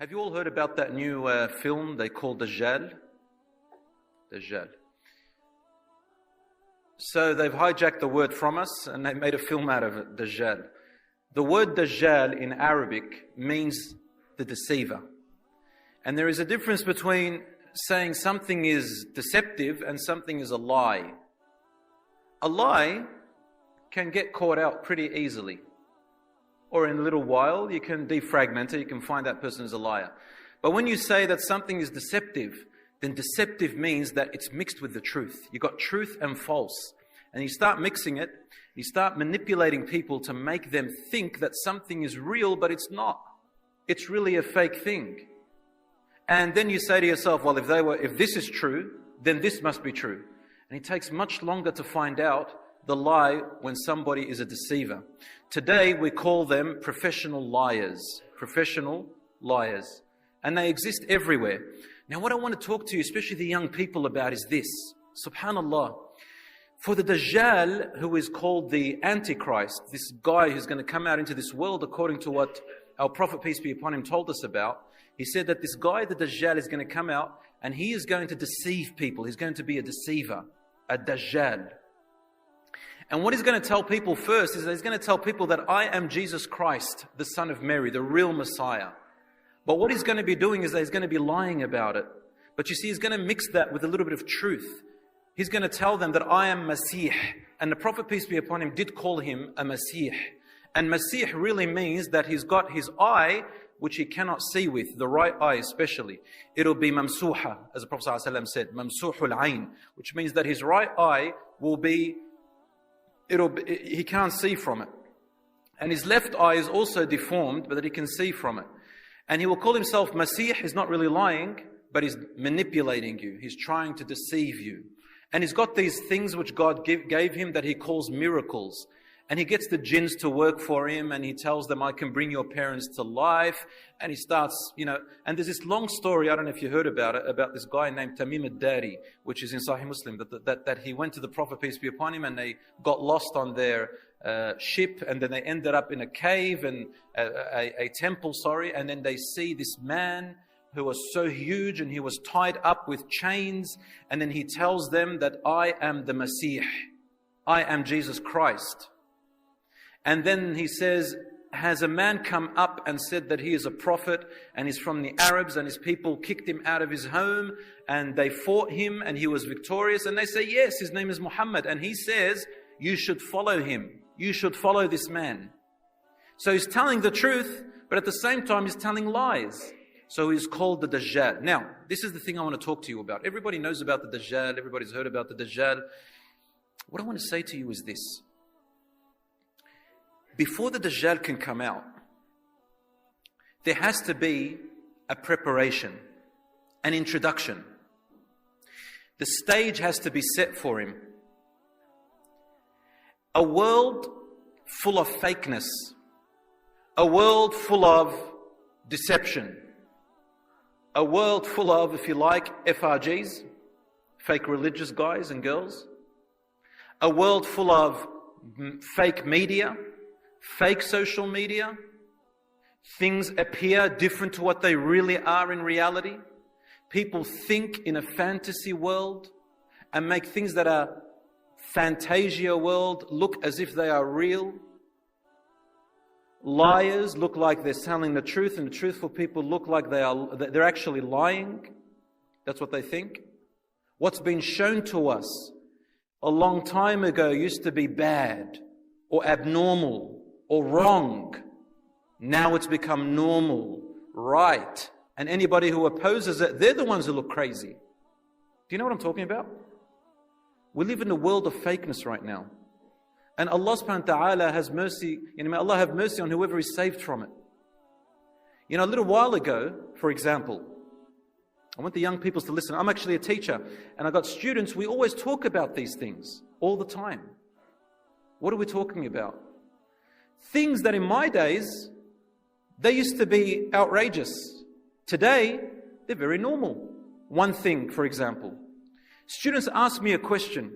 Have you all heard about that new film they call Dajjal? Dajjal. So they've hijacked the word from us and they made a film out of it, Dajjal. The word Dajjal in Arabic means the deceiver. And there is a difference between saying something is deceptive and something is a lie. A lie can get caught out pretty easily. Or in a little while, you can defragment it, you can find that person is a liar. But when you say that something is deceptive, then deceptive means that it's mixed with the truth. You've got truth and false. And you start mixing it, you start manipulating people to make them think that something is real, but it's not. It's really a fake thing. And then you say to yourself, well, if this is true, then this must be true. And it takes much longer to find out the lie when somebody is a deceiver. Today we call them professional liars. Professional liars. And they exist everywhere. Now what I want to talk to you, especially the young people, about is this. Subhanallah. For the Dajjal, who is called the Antichrist, this guy who's going to come out into this world according to what our Prophet, peace be upon him, told us about. He said that this guy, the Dajjal, is going to come out and he is going to deceive people. He's going to be a deceiver, a Dajjal. And what he's going to tell people first is that he's going to tell people that I am Jesus Christ, the Son of Mary, the real Messiah. But what he's going to be doing is that he's going to be lying about it. But you see, he's going to mix that with a little bit of truth. He's going to tell them that I am Masih. And the Prophet, peace be upon him, did call him a Masih. And Masih really means that he's got his eye, which he cannot see with, the right eye especially. It'll be mamsuha, as the Prophet ﷺ said, mamsuhul ayn, which means that his right eye will be, he can't see from it. And his left eye is also deformed, but that he can see from it. And he will call himself Masih. He's not really lying, but he's manipulating you. He's trying to deceive you. And he's got these things which God gave him that he calls miracles. And he gets the jinns to work for him and he tells them, I can bring your parents to life. And he starts, and there's this long story, I don't know if you heard about it, about this guy named Tamim ad-Dari, which is in Sahih Muslim, that he went to the Prophet, peace be upon him, and they got lost on their ship, and then they ended up in a cave and a temple, and then they see this man who was so huge and he was tied up with chains, and then he tells them that I am the Masih, I am Jesus Christ. And then he says, has a man come up and said that he is a prophet and he's from the Arabs, and his people kicked him out of his home and they fought him and he was victorious? And they say, yes, his name is Muhammad. And he says, you should follow him. You should follow this man. So he's telling the truth, but at the same time he's telling lies. So he's called the Dajjal. Now, this is the thing I want to talk to you about. Everybody knows about the Dajjal. Everybody's heard about the Dajjal. What I want to say to you is this. Before the Dajjal can come out, there has to be a preparation, an introduction. The stage has to be set for him. A world full of fakeness, a world full of deception, a world full of, if you like, FRGs, fake religious guys and girls, a world full of fake media, fake social media. Things appear different to what they really are in reality. People think in a fantasy world and make things that are fantasia world look as if they are real. Liars look like they're telling the truth, and the truthful people look like they're actually lying. That's what they think. What's been shown to us a long time ago used to be bad or abnormal or wrong. Now it's become normal, right. And anybody who opposes it, they're the ones who look crazy. Do you know what I'm talking about? We live in a world of fakeness right now. And Allah subhanahu wa ta'ala has mercy, may Allah have mercy on whoever is saved from it. A little while ago, for example, I want the young people to listen. I'm actually a teacher and I've got students. We always talk about these things all the time. What are we talking about? Things that in my days, they used to be outrageous. Today, they're very normal. One thing, for example, students ask me a question.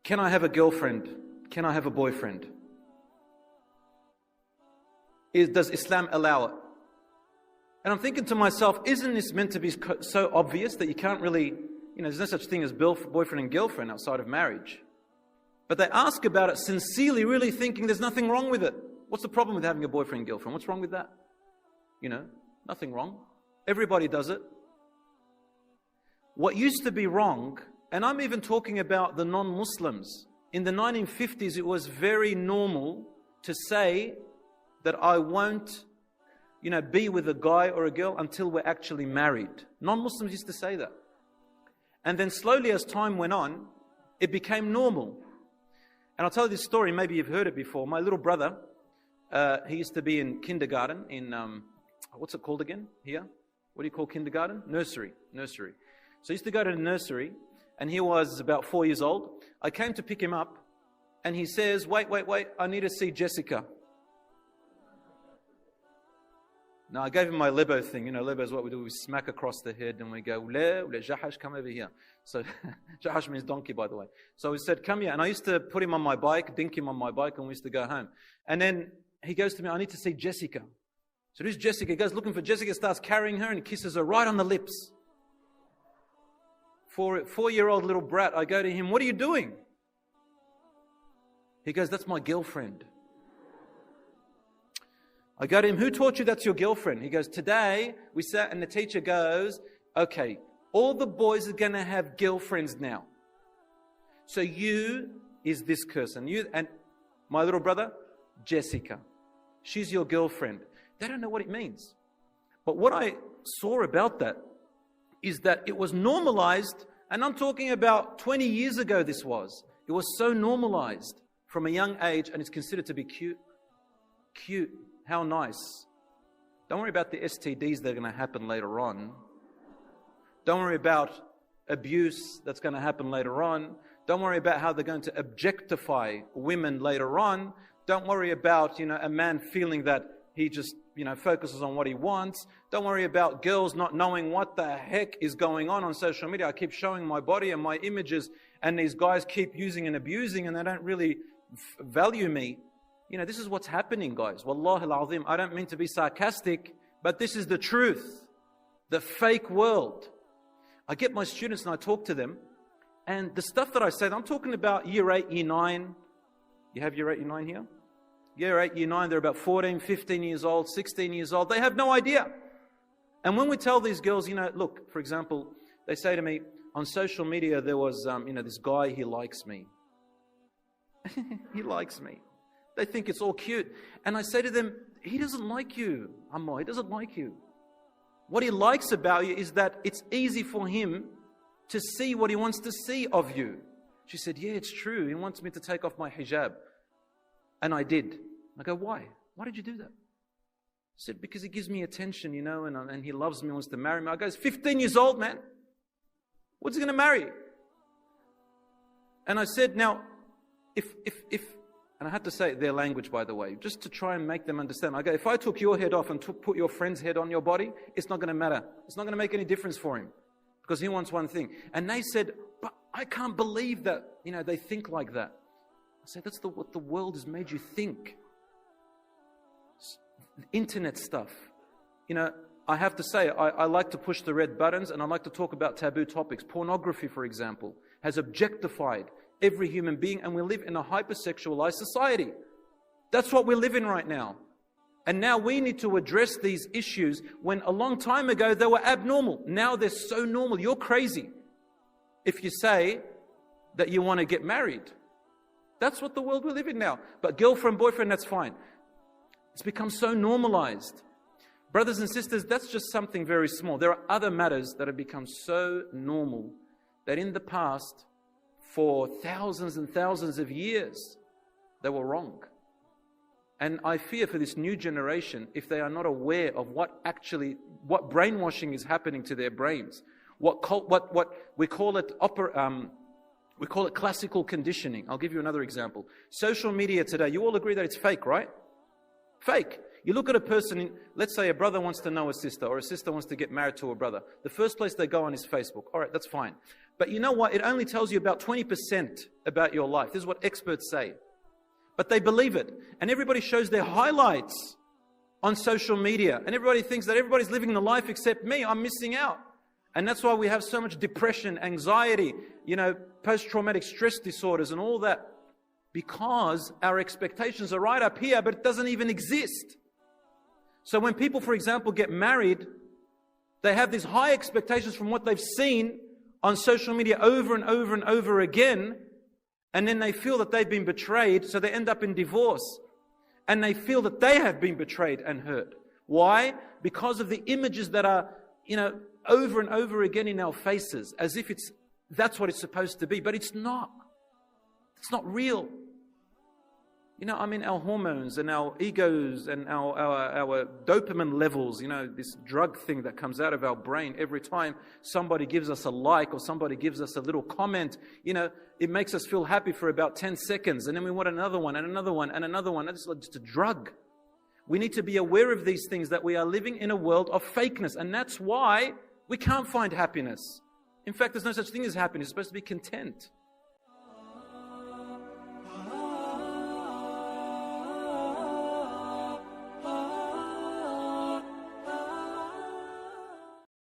Can I have a girlfriend? Can I have a boyfriend? does Islam allow it? And I'm thinking to myself, isn't this meant to be so obvious that you can't really, there's no such thing as boyfriend and girlfriend outside of marriage. But they ask about it sincerely, really thinking there's nothing wrong with it. What's the problem with having a boyfriend and girlfriend? What's wrong with that? Nothing wrong. Everybody does it. What used to be wrong, and I'm even talking about the non-Muslims, in the 1950s it was very normal to say that I won't be with a guy or a girl until we're actually married. Non-Muslims used to say that. And then slowly as time went on, it became normal. And I'll tell you this story, maybe you've heard it before. My little brother, he used to be in kindergarten in, what's it called again here? What do you call kindergarten? Nursery. So he used to go to the nursery, and he was about 4 years old. I came to pick him up, and he says, wait, I need to see Jessica. Now, I gave him my Lebo thing. Lebo is what we do. We smack across the head and we go, Jahash, come over here. So, Jahash means donkey, by the way. So we said, come here. And I used to put him on my bike, dink him on my bike, and we used to go home. And then he goes to me, I need to see Jessica. So who's Jessica? He goes looking for Jessica, starts carrying her, and he kisses her right on the lips. Four-year-old little brat, I go to him, what are you doing? He goes, that's my girlfriend. I go to him, who taught you that's your girlfriend? He goes, today we sat and the teacher goes, okay, all the boys are going to have girlfriends now. So you is this person. You and my little brother, Jessica. She's your girlfriend. They don't know what it means. But what I saw about that is that it was normalized, and I'm talking about 20 years ago this was. It was so normalized from a young age, and it's considered to be cute. Cute. How nice. Don't worry about the STDs that are going to happen later on. Don't worry about abuse that's going to happen later on. Don't worry about how they're going to objectify women later on. Don't worry about, a man feeling that he just, focuses on what he wants. Don't worry about girls not knowing what the heck is going on social media. I keep showing my body and my images, and these guys keep using and abusing, and they don't really value me. This is what's happening, guys. Wallahi al-azim, I don't mean to be sarcastic, but this is the truth. The fake world. I get my students and I talk to them, and the stuff that I say, I'm talking about year 8, year 9. You have year 8, year 9 here? Year 8, year 9, they're about 14, 15 years old, 16 years old. They have no idea. And when we tell these girls, look, for example, they say to me, on social media there was, this guy, he likes me. He likes me. They think it's all cute. And I say to them, he doesn't like you, Amma. He doesn't like you. What he likes about you is that it's easy for him to see what he wants to see of you. She said, yeah, it's true. He wants me to take off my hijab. And I did. I go, why? Why did you do that? I said, because he gives me attention, and he loves me, wants to marry me. I go, he's 15 years old, man. What's he going to marry? And I said, now, if and I had to say their language, by the way, just to try and make them understand. I go, if I took your head off and put your friend's head on your body, it's not going to matter. It's not going to make any difference for him, because he wants one thing. And they said, but I can't believe that, they think like that. I said, that's what the world has made you think. Internet stuff. I have to say, I like to push the red buttons, and I like to talk about taboo topics. Pornography, for example, has objectified every human being, and we live in a hypersexualized society. That's what we live in right now. And now we need to address these issues when a long time ago they were abnormal. Now they're so normal. You're crazy if you say that you want to get married. That's what the world we live in now. But girlfriend, boyfriend, that's fine. It's become so normalized. Brothers and sisters, that's just something very small. There are other matters that have become so normal that in the past, for thousands and thousands of years, they were wrong. And I fear for this new generation, if they are not aware of what brainwashing is happening to their brains, what we call it classical conditioning. I'll give you another example. Social media today, you all agree that it's fake, right? Fake. You look at a person, let's say a brother wants to know a sister, or a sister wants to get married to a brother. The first place they go on is Facebook. All right, that's fine. But you know what? It only tells you about 20% about your life. This is what experts say. But they believe it. And everybody shows their highlights. on social media. And everybody thinks that everybody's living the life except me. I'm missing out. And that's why we have so much depression, anxiety, post-traumatic stress disorders and all that. Because our expectations are right up here, but it doesn't even exist. So when people, for example, get married, they have these high expectations from what they've seen on social media over and over and over again. And then they feel that they've been betrayed, so they end up in divorce. And they feel that they have been betrayed and hurt. Why? Because of the images that are, over and over again in our faces, as if that's what it's supposed to be. But it's not. It's not real. Our hormones and our egos and our dopamine levels, this drug thing that comes out of our brain every time somebody gives us a like or somebody gives us a little comment, it makes us feel happy for about 10 seconds. And then we want another one and another one and another one. It's just a drug. We need to be aware of these things, that we are living in a world of fakeness. And that's why we can't find happiness. In fact, there's no such thing as happiness. It's supposed to be content.